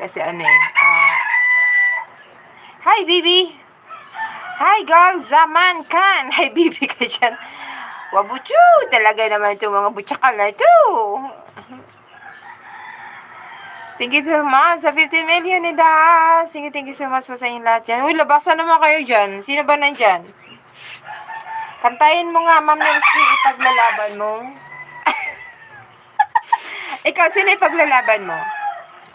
Kasi ano eh, hi, baby! Hi, girl! Zaman kan! Hi, baby ka dyan. Wabuchu! Talaga naman itong mga butsakal na ito. Thank you so much sa 15 million ni Das. Thank you so much po sa inyong lahat dyan. Uy, labasan naman kayo dyan. Sino ba nandyan? Kantayin mo nga, Ma'am Nelsky, ipaglalaban mo. Ikaw, sino ipaglalaban mo?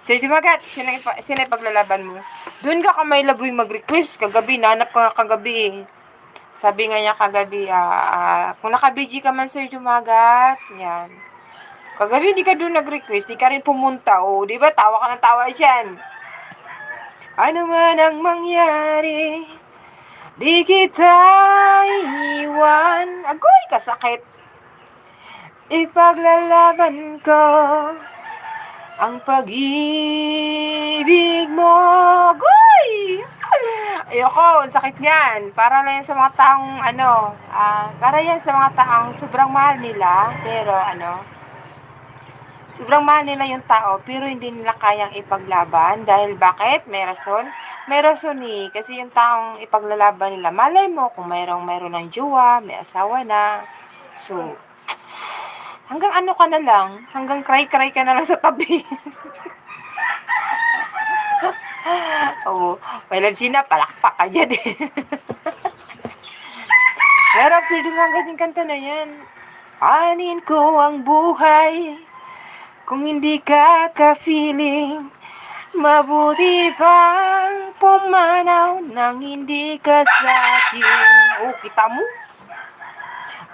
Sir Dumagat, sino ipaglalaban mo? Doon ka kamay laboy mag-request. Kagabi, nanap ka nga kagabi. Sabi nga niya kagabi, kung naka-BG ka man, Sir Dumagat, yan. Kagabi, di ka doon nag-request, di ka rin pumunta, di ba? Tawa ka ng tawa dyan. Ano man ang mangyari, di kita iwan. Agoy, kasakit. Ipaglalaban ko ang pag-ibig mo. Agoy! Ayoko, sakit niyan. Para lang yan sa mga taong, para yan sa mga taong sobrang mahal nila, pero sobrang mahal nila yung tao, pero hindi nila kayang ipaglaban. Dahil bakit? May rason? May rason eh. Kasi yung taong ipaglalaban nila, malay mo kung mayroon ng jowa, may asawa na. So, hanggang ano ka na lang, hanggang cry-cry ka na lang sa tabi. May love Gina, palakpak ka dyan eh. Pero absurd mga ganyang kanta na yan. Anin ko ang buhay kung hindi ka ka-feeling, mabuti pang pumanaw nang hindi ka sa akin. Kita mo?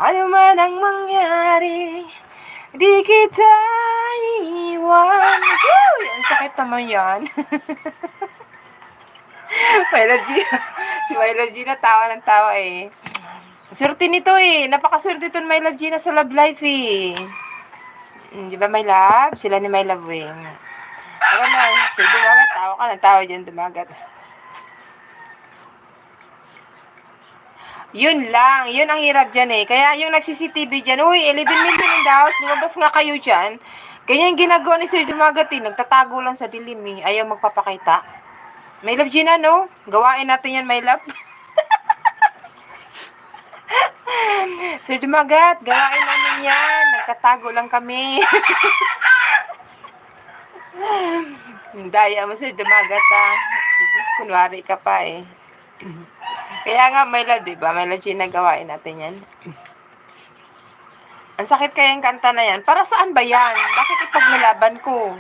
Ano man ang mangyari, di kita iwan. Uy, ang sakit naman yan. Si My Love Gina, tawa ng tawa eh. Swerte nito eh. Napakaswerte ito ni My Love Gina sa love life eh. Di ba, my love? Sila ni My Love Wing. Ako na, sige, Dumagat. Tawa ka ng tawa dyan, Dumagat. Yun lang. Yun ang hirap dyan eh. Kaya yung nag-CCTV dyan, uy, 11 million in the house. Lumabas nga kayo dyan. Ganyan ginagawa ni Sir Dumagat eh. Nagtatago lang sa dilim eh. Ayaw magpapakita. My Love Gina, no? Gawain natin yan, my love. Sir Dumagat, gawain namin yan. Nagtatago lang kami. Daya mo, Sir Dumagat, kunwari ka pa eh. Kaya nga, my love, diba? My love, ginagawain natin yan. Ang sakit kaya yung kanta na yan. Para saan ba yan? Bakit ipaglalaban ko?